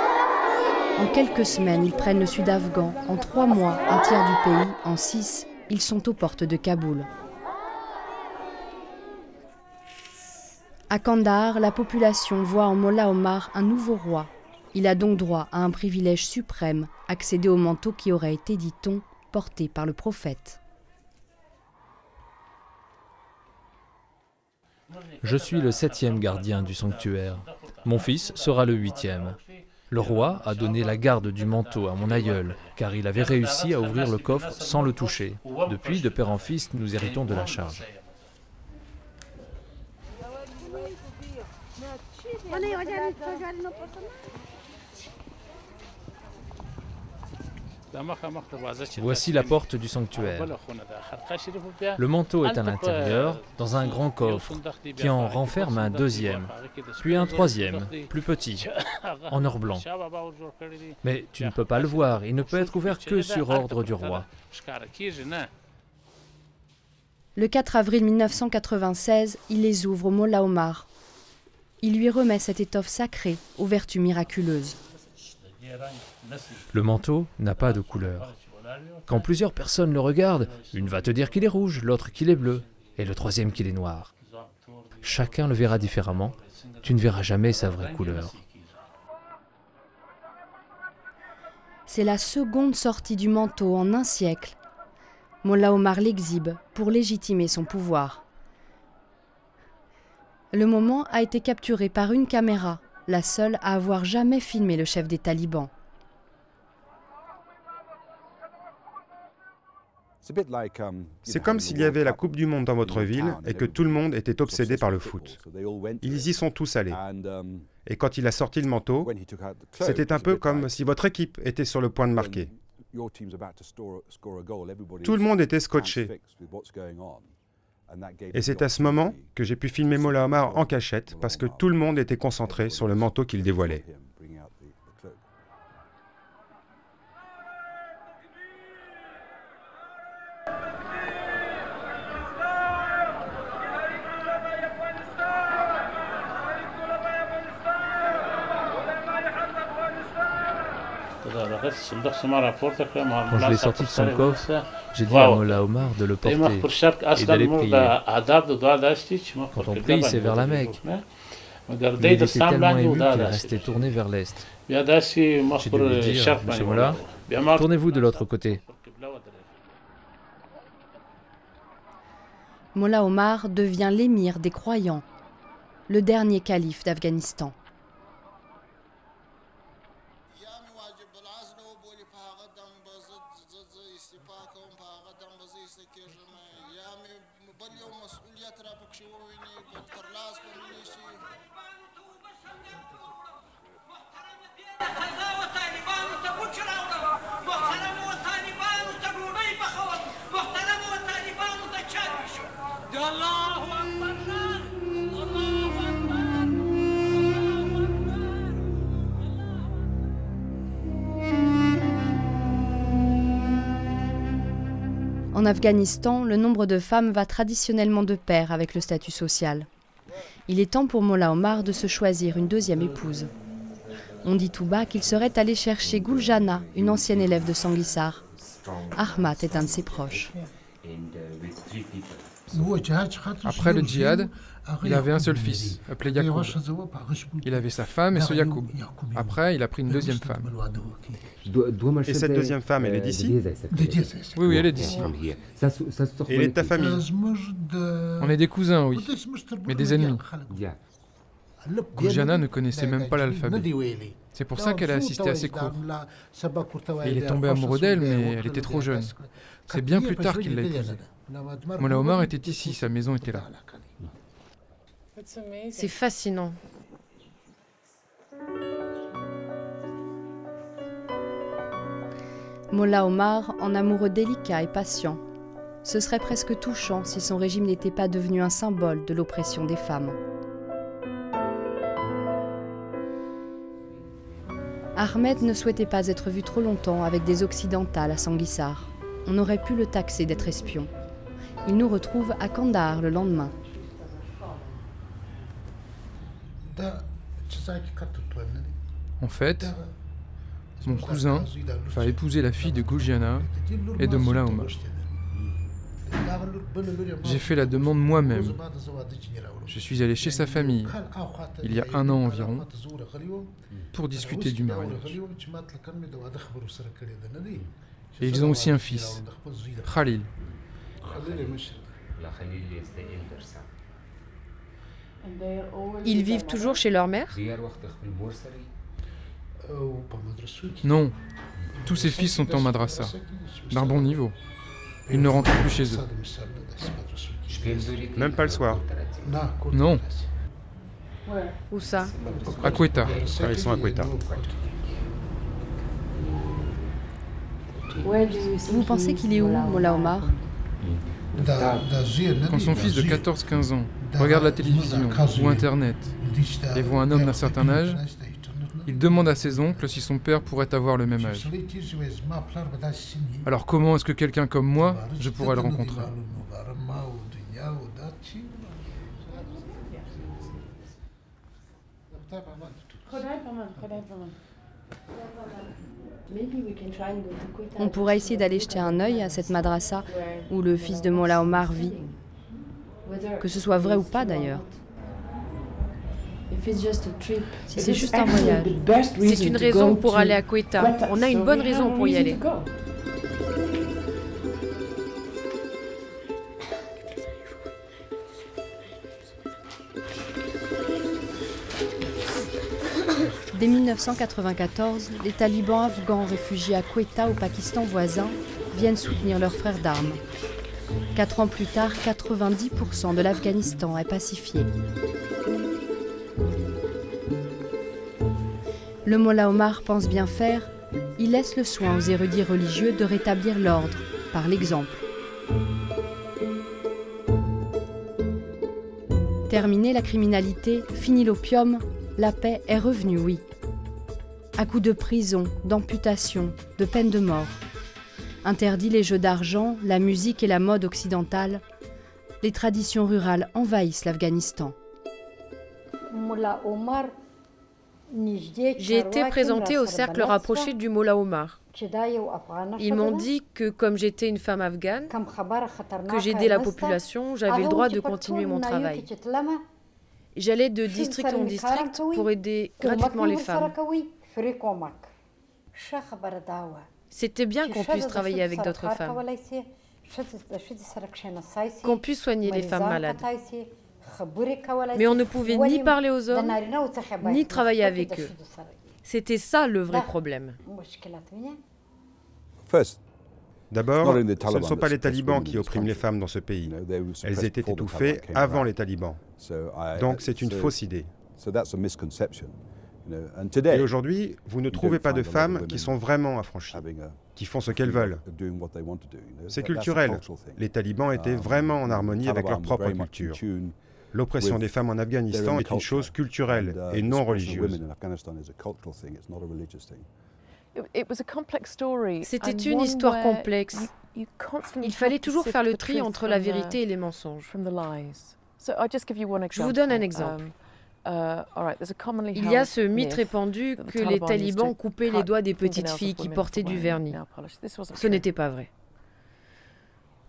En quelques semaines, ils prennent le sud afghan. En 3 mois, un tiers du pays. En 6, ils sont aux portes de Kaboul. À Kandahar, la population voit en Mollah Omar un nouveau roi. Il a donc droit à un privilège suprême, accéder au manteau qui aurait été, dit-on, porté par le prophète. Je suis le 7e gardien du sanctuaire. Mon fils sera le 8e. Le roi a donné la garde du manteau à mon aïeul, car il avait réussi à ouvrir le coffre sans le toucher. Depuis, de père en fils, nous héritons de la charge. Voici la porte du sanctuaire. Le manteau est à l'intérieur, dans un grand coffre, qui en renferme un 2e, puis un 3e, plus petit, en or blanc. Mais tu ne peux pas le voir, il ne peut être ouvert que sur ordre du roi. Le 4 avril 1996, il les ouvre au Mollah Omar. Il lui remet cette étoffe sacrée aux vertus miraculeuses. Le manteau n'a pas de couleur. Quand plusieurs personnes le regardent, une va te dire qu'il est rouge, l'autre qu'il est bleu. et le troisième qu'il est noir. Chacun le verra différemment, tu ne verras jamais sa vraie couleur. C'est la seconde sortie du manteau en un siècle. Mollah Omar l'exhibe pour légitimer son pouvoir. Le moment a été capturé par une caméra, la seule à avoir jamais filmé le chef des talibans. C'est comme s'il y avait la Coupe du Monde dans votre ville et que tout le monde était obsédé par le foot. Ils y sont tous allés. Et quand il a sorti le manteau, c'était un peu comme si votre équipe était sur le point de marquer. Tout le monde était scotché. Et c'est à ce moment que j'ai pu filmer Mollah Omar en cachette parce que tout le monde était concentré sur le manteau qu'il dévoilait. Quand je l'ai sorti de son coffre, j'ai dit à Mollah Omar de le porter et d'aller prier. Quand on prie, c'est vers la Mecque. Mais il était tellement ému qu'il restait tourné vers l'est. J'ai dû lui dire, Monsieur Mollah, tournez-vous de l'autre côté. Mollah Omar devient l'émir des croyants, le dernier calife d'Afghanistan. En Afghanistan, le nombre de femmes va traditionnellement de pair avec le statut social. Il est temps pour Mollah Omar de se choisir une deuxième épouse. On dit tout bas qu'il serait allé chercher Guljana, une ancienne élève de Sanguissar. Ahmad est un de ses proches. Après le djihad, il avait un seul fils, appelé Yacoub. Il avait sa femme et ce Yacoub. Après, il a pris une deuxième femme. Et cette deuxième femme, elle est d'ici? Oui, elle est d'ici. Et elle est de ta famille? On est des cousins, oui, mais des ennemis. Guljana ne connaissait même pas l'alphabet. C'est pour ça qu'elle a assisté à ses cours. Et il est tombé amoureux d'elle, mais elle était trop jeune. C'est bien plus tard qu'il l'a épousée. Mollah Omar était ici, sa maison était là. C'est fascinant. Mollah Omar, en amoureux délicat et patient. Ce serait presque touchant si son régime n'était pas devenu un symbole de l'oppression des femmes. Ahmed ne souhaitait pas être vu trop longtemps avec des occidentales à Sanguissar. On aurait pu le taxer d'être espion. Il nous retrouve à Kandahar le lendemain. En fait, mon cousin va épouser la fille de Guljana et de Mollah Omar. J'ai fait la demande moi-même. Je suis allé chez sa famille, il y a 1 an environ, pour discuter du mariage. Et ils ont aussi un fils, Khalil. Ils vivent toujours chez leur mère? Non, tous ses fils sont en madrasa, d'un bon niveau. Ils ne rentrent plus chez eux. Même pas le soir? Non. Où ça? À Quetta. Ah, ils sont à Quetta. Vous pensez qu'il est où, Mollah Omar? Quand son fils de 14-15 ans regarde la télévision ou Internet et voit un homme d'un certain âge, il demande à ses oncles si son père pourrait avoir le même âge. Alors comment est-ce que quelqu'un comme moi, je pourrais le rencontrer? On pourrait essayer d'aller jeter un œil à cette madrasa où le fils de Mollah Omar vit. que ce soit vrai ou pas d'ailleurs. Si c'est juste un voyage, c'est une raison pour aller à Quetta. On a une bonne raison pour y aller. Dès 1994, les talibans afghans réfugiés à Quetta, au Pakistan voisin, viennent soutenir leurs frères d'armes. 4 ans plus tard, 90% de l'Afghanistan est pacifié. Le Mollah Omar pense bien faire, il laisse le soin aux érudits religieux de rétablir l'ordre, par l'exemple. Terminée la criminalité, fini l'opium, la paix est revenue, oui. À coups de prison, d'amputation, de peine de mort. Interdit les jeux d'argent, la musique et la mode occidentale, les traditions rurales envahissent l'Afghanistan. J'ai été présentée au cercle rapproché du Mollah Omar. Ils m'ont dit que comme j'étais une femme afghane, que j'aidais la population, j'avais le droit de continuer mon travail. J'allais de district en district pour aider gratuitement les femmes. C'était bien qu'on puisse travailler avec d'autres femmes, qu'on puisse soigner les femmes malades. Mais on ne pouvait ni parler aux hommes, ni travailler avec eux. C'était ça le vrai problème. D'abord, ce ne sont pas les talibans qui oppriment les femmes dans ce pays. Elles étaient étouffées avant les talibans. Donc c'est une fausse idée. Et aujourd'hui, vous ne trouvez pas de femmes qui sont vraiment affranchies, qui font ce qu'elles veulent. C'est culturel. Les talibans étaient vraiment en harmonie avec leur propre culture. L'oppression des femmes en Afghanistan est une chose culturelle et non religieuse. C'était une histoire complexe. Il fallait toujours faire le tri entre la vérité et les mensonges. Je vous donne un exemple. Il y a ce mythe répandu que les talibans coupaient les doigts des petites filles qui portaient du vernis. Ce n'était pas vrai.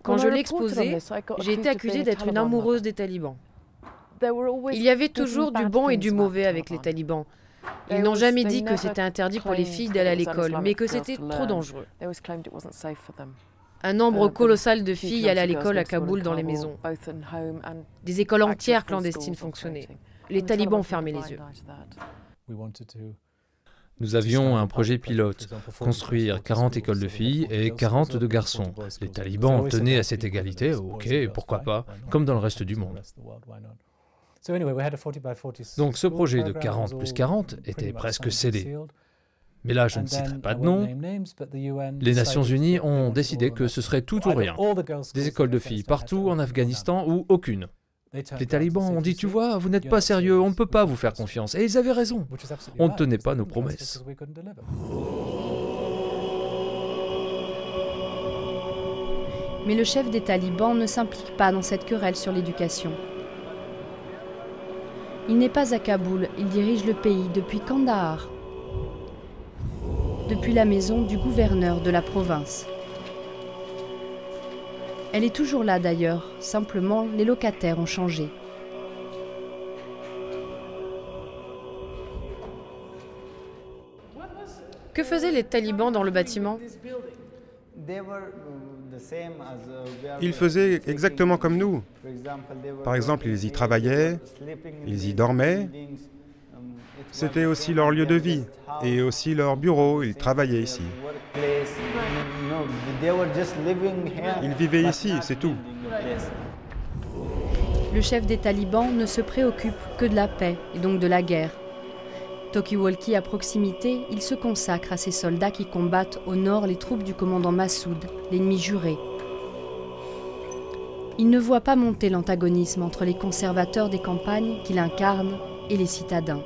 Quand je l'ai exposé, j'ai été accusée d'être une amoureuse des talibans. Il y avait toujours du bon et du mauvais avec les talibans. Ils n'ont jamais dit que c'était interdit pour les filles d'aller à l'école, mais que c'était trop dangereux. Un nombre colossal de filles allaient à l'école à Kaboul dans les maisons. Des écoles entières clandestines fonctionnaient. Les talibans fermaient les yeux. Nous avions un projet pilote, construire 40 écoles de filles et 40 de garçons. Les talibans tenaient à cette égalité, ok, pourquoi pas, comme dans le reste du monde. Donc ce projet de 40 plus 40 était presque scellé. Mais là, je ne citerai pas de nom. Les Nations Unies ont décidé que ce serait tout ou rien. Des écoles de filles partout en Afghanistan ou aucune. Les talibans ont dit, tu vois, vous n'êtes pas sérieux, on ne peut pas vous faire confiance. Et ils avaient raison. On ne tenait pas nos promesses. Mais le chef des talibans ne s'implique pas dans cette querelle sur l'éducation. Il n'est pas à Kaboul, il dirige le pays depuis Kandahar, depuis la maison du gouverneur de la province. Elle est toujours là d'ailleurs, simplement les locataires ont changé. Que faisaient les talibans dans le bâtiment ? Ils faisaient exactement comme nous. Par exemple, ils y travaillaient, ils y dormaient. C'était aussi leur lieu de vie et aussi leur bureau, ils travaillaient ici. Ils vivaient ici, c'est tout. Le chef des talibans ne se préoccupe que de la paix et donc de la guerre. Talkie-walkie à proximité, il se consacre à ces soldats qui combattent au nord les troupes du commandant Massoud, l'ennemi juré. Il ne voit pas monter l'antagonisme entre les conservateurs des campagnes qu'il incarne et les citadins.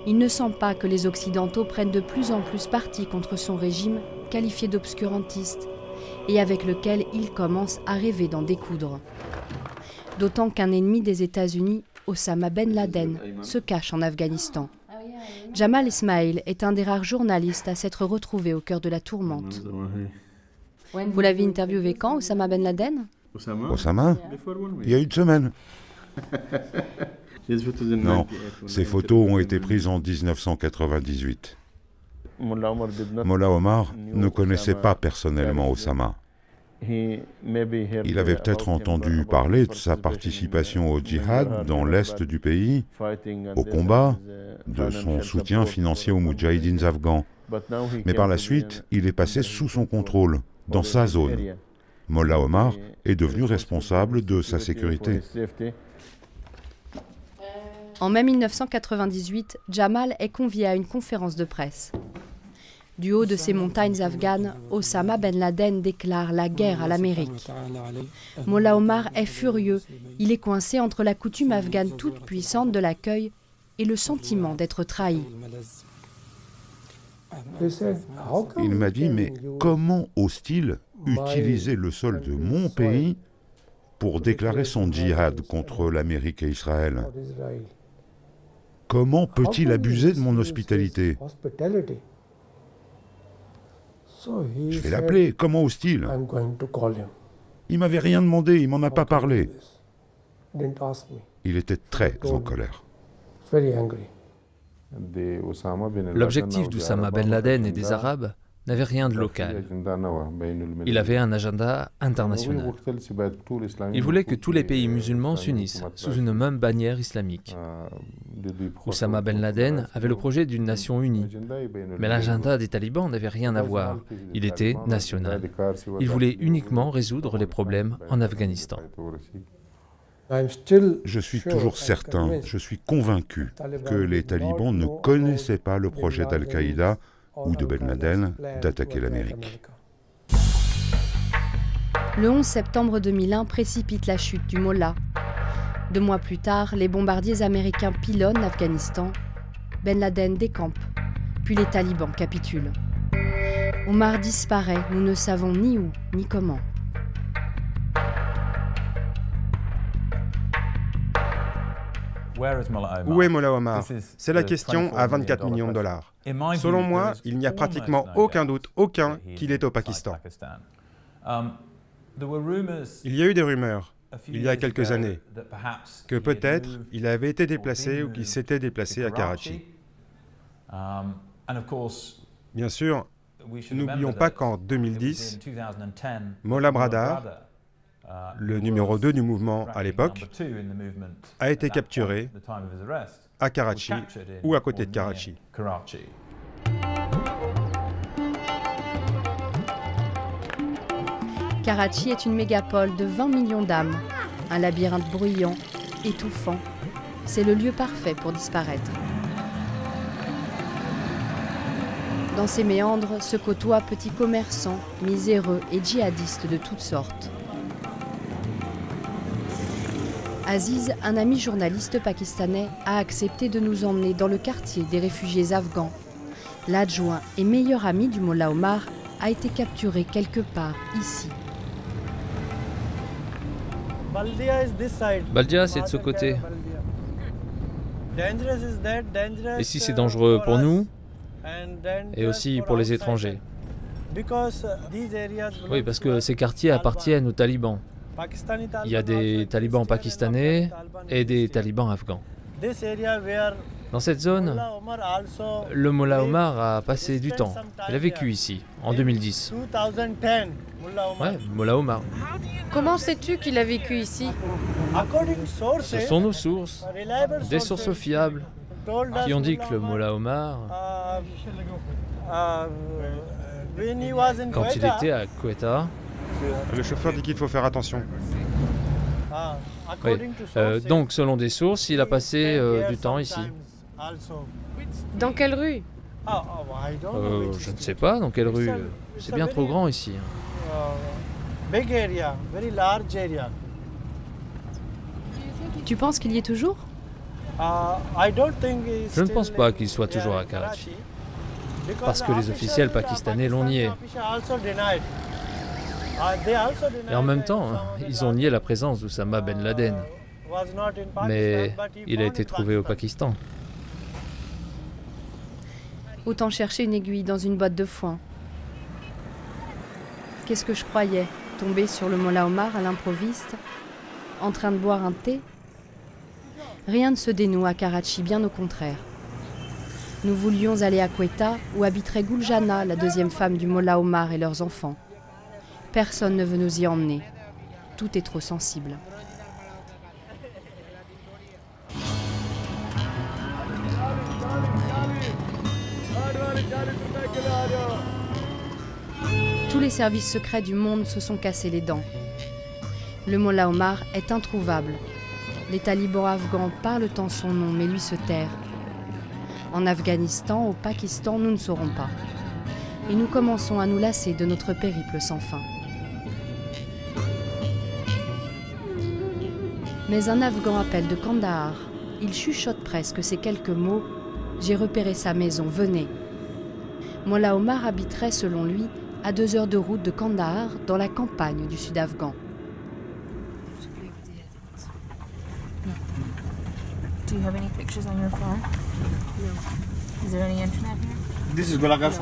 Il ne sent pas que les Occidentaux prennent de plus en plus parti contre son régime, qualifié d'obscurantiste, et avec lequel il commence à rêver d'en découdre. D'autant qu'un ennemi des États-Unis, Osama Ben Laden, se cache en Afghanistan. Jamal Ismail est un des rares journalistes à s'être retrouvé au cœur de la tourmente. Vous l'avez interviewé quand, Osama Ben Laden ? Osama? Il y a une semaine. Non, ces photos ont été prises en 1998. Mollah Omar ne connaissait pas personnellement Osama. Il avait peut-être entendu parler de sa participation au djihad dans l'est du pays, au combat, de son soutien financier aux moudjahidines afghans. Mais par la suite, il est passé sous son contrôle, dans sa zone. Mollah Omar est devenu responsable de sa sécurité. En mai 1998, Jamal est convié à une conférence de presse. Du haut de ces montagnes afghanes, Osama Ben Laden déclare la guerre à l'Amérique. Mollah Omar est furieux. Il est coincé entre la coutume afghane toute puissante de l'accueil et le sentiment d'être trahi. Il m'a dit, mais comment ose-t-il utiliser le sol de mon pays pour déclarer son djihad contre l'Amérique et Israël? Comment peut-il abuser de mon hospitalité? Je vais l'appeler, comment ose-t-il? Il m'avait rien demandé, il m'en a pas parlé. Il était très en colère. L'objectif d'Oussama Ben Laden et des Arabes n'avait rien de local. Il avait un agenda international. Il voulait que tous les pays musulmans s'unissent sous une même bannière islamique. Oussama Ben Laden avait le projet d'une nation unie, mais l'agenda des talibans n'avait rien à voir. Il était national. Il voulait uniquement résoudre les problèmes en Afghanistan. Je suis toujours certain, je suis convaincu que les talibans ne connaissaient pas le projet d'Al-Qaïda ou de Ben Laden d'attaquer l'Amérique. Le 11 septembre 2001 précipite la chute du Mollah. 2 mois plus tard, les bombardiers américains pilonnent l'Afghanistan. Ben Laden décampe, puis les talibans capitulent. Omar disparaît, nous ne savons ni où, ni comment. Où est Mollah Omar? C'est la question à 24 millions de dollars. Selon moi, il n'y a pratiquement aucun doute, qu'il est au Pakistan. Il y a eu des rumeurs, il y a quelques années, que peut-être il avait été déplacé ou qu'il s'était déplacé à Karachi. Bien sûr, n'oublions pas qu'en 2010, Mollah Bradar, le numéro 2 du mouvement à l'époque, a été capturé à Karachi ou à côté de Karachi. Karachi est une mégapole de 20 millions d'âmes, un labyrinthe bruyant, étouffant. C'est le lieu parfait pour disparaître. Dans ses méandres se côtoient petits commerçants, miséreux et djihadistes de toutes sortes. Aziz, un ami journaliste pakistanais, a accepté de nous emmener dans le quartier des réfugiés afghans. L'adjoint et meilleur ami du Mollah Omar a été capturé quelque part ici. Baldia, c'est de ce côté. Et si c'est dangereux pour nous, et aussi pour les étrangers. Oui, parce que ces quartiers appartiennent aux talibans. Il y a des talibans pakistanais et des talibans afghans. Dans cette zone, le Mollah Omar a passé du temps. Il a vécu ici, en 2010. Ouais, Mollah Omar. Comment sais-tu qu'il a vécu ici? Ce sont nos sources, des sources fiables, qui ont dit que le Mollah Omar, quand il était à Quetta... Le chauffeur dit qu'il faut faire attention. Oui. Donc, selon des sources, il a passé du temps ici. Dans quelle rue? Je ne sais pas dans quelle rue. C'est bien trop grand ici. Tu penses qu'il y est toujours? Je ne pense pas qu'il soit toujours à Karachi. Parce que les officiels pakistanais l'ont nié. Et en même temps, ils ont nié la présence d'Oussama Ben Laden. Mais il a été trouvé au Pakistan. Autant chercher une aiguille dans une botte de foin. Qu'est-ce que je croyais? tombés sur le Mollah Omar à l'improviste, en train de boire un thé. Rien ne se dénoue à Karachi, bien au contraire. Nous voulions aller à Quetta, où habiterait Guljana, la deuxième femme du Mollah Omar et leurs enfants. Personne ne veut nous y emmener. Tout est trop sensible. Tous les services secrets du monde se sont cassés les dents. Le Mollah Omar est introuvable. Les talibans afghans parlent en son nom, mais lui se terre. En Afghanistan, au Pakistan, nous ne saurons pas. Et nous commençons à nous lasser de notre périple sans fin. Mais un Afghan appelle de Kandahar. Il chuchote presque ces quelques mots. J'ai repéré sa maison, venez. Mollah Omar habiterait, selon lui, à 2 heures de route de Kandahar, dans la campagne du sud afghan.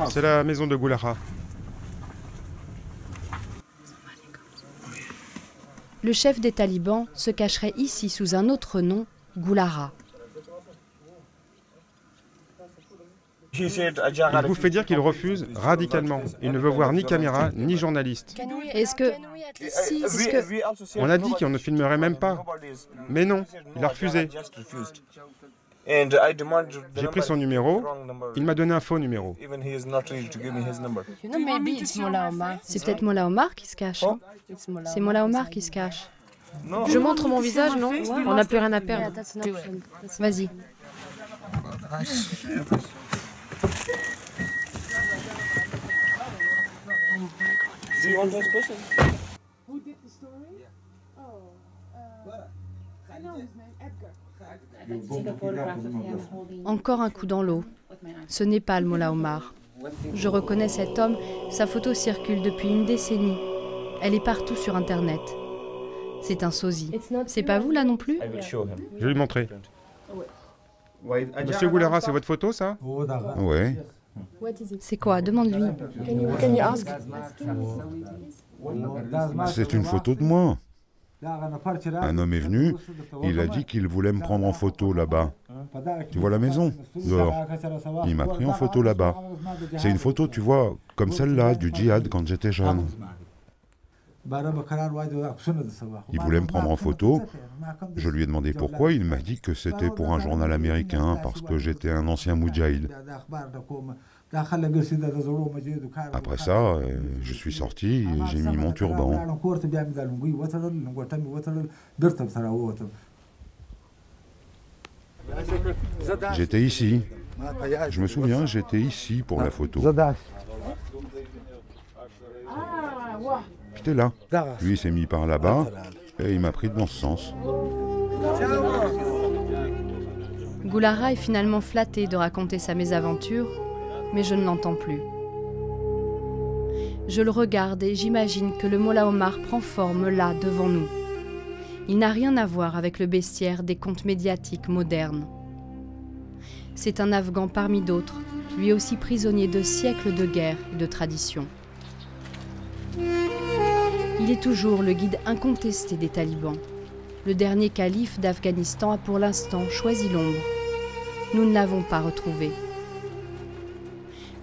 C'est la maison de Gulara. Le chef des talibans se cacherait ici sous un autre nom, Gulara. Il vous fait dire qu'il refuse radicalement. Il ne veut voir ni caméra, ni journaliste. Est-ce que... On a dit qu'on ne filmerait même pas. Mais non, il a refusé. J'ai pris son numéro, il m'a donné un faux numéro. C'est peut-être Mollah Omar qui se cache. Hein? C'est Mollah Omar qui se cache. Je montre mon visage, non? On n'a plus rien à perdre. Vas-y. Encore un coup dans l'eau. Ce n'est pas le Mollah Omar. Je reconnais cet homme, sa photo circule depuis une décennie. Elle est partout sur Internet. C'est un sosie. C'est pas vous là non plus? Je vais lui montrer. Monsieur Gulara, c'est votre photo ça? Ouais. C'est quoi? Demande-lui. C'est une photo de moi. Un homme est venu, il a dit qu'il voulait me prendre en photo là-bas. Tu vois la maison, dehors. Il m'a pris en photo là-bas. C'est une photo, tu vois, comme celle-là, du djihad quand j'étais jeune. Il voulait me prendre en photo. Je lui ai demandé pourquoi. Il m'a dit que c'était pour un journal américain, parce que j'étais un ancien moudjahid. Après ça, je suis sorti et j'ai mis mon turban. J'étais ici. Je me souviens, j'étais ici pour la photo. J'étais là. Lui, il s'est mis par là-bas et il m'a pris dans ce sens. Gulara est finalement flatté de raconter sa mésaventure, mais je ne l'entends plus. Je le regarde et j'imagine que le Mollah Omar prend forme là, devant nous. Il n'a rien à voir avec le bestiaire des contes médiatiques modernes. C'est un Afghan parmi d'autres, lui aussi prisonnier de siècles de guerre et de tradition. Il est toujours le guide incontesté des talibans. Le dernier calife d'Afghanistan a pour l'instant choisi l'ombre. Nous ne l'avons pas retrouvé.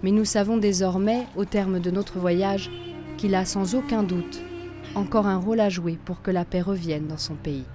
Mais nous savons désormais, au terme de notre voyage, qu'il a sans aucun doute encore un rôle à jouer pour que la paix revienne dans son pays.